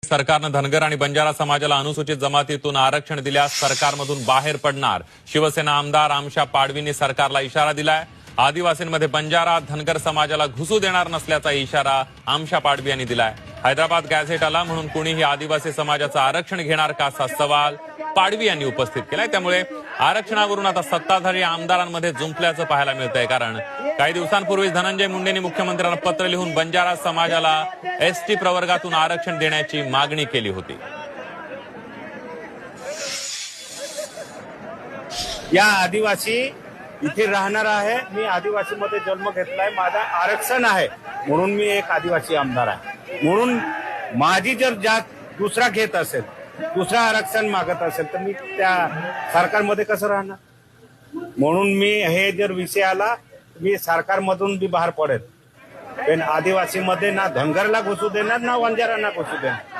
सरकारनं धनगर आणि बंजारा समाजाला अनुसूचित जमातीतून आरक्षण दिल्यास सरकारमधून बाहेर पडणार. शिवसेना आमदार आमशा पाडवींनी सरकारला इशारा दिलाय. आदिवासींमध्ये बंजारा धनगर समाजाला घुसू देणार नसल्याचा इशारा आमशा पाडवी यांनी दिलाय. हैदराबाद गॅझेट आला म्हणून कुणीही आदिवासी समाजाचं आरक्षण घेणार का असा सवाल पाडवी यांनी उपस्थित केलाय. त्यामुळे आरक्षणावरून आता सत्ताधारी आमदारांमध्ये जुंपल्याचं पाहायला मिळतंय. कारण काही दिवसांपूर्वी धनंजय मुंडेंनी मुख्यमंत्र्यांना पत्र लिहून बंजारा समाजाला एसटी प्रवर्गातून आरक्षण देण्याची मागणी केली होती. या आदिवासी इथे राहणार आहे. मी आदिवासी मध्ये जन्म घेतलाय. माझा आरक्षण आहे म्हणून मी एक आदिवासी आमदार आहे. म्हणून माझी जर जात दुसरा घेत असेल, दुसरा आरक्षण मागत असेल तर मी त्या सरकारमध्ये कसं राहणार. म्हणून मी हे जर विषय आला मी सरकारमधून बी बाहेर पडेल. पण आदिवासी मध्ये ना धनगरला घुसू देणार ना बंजारांना घुसू देणार.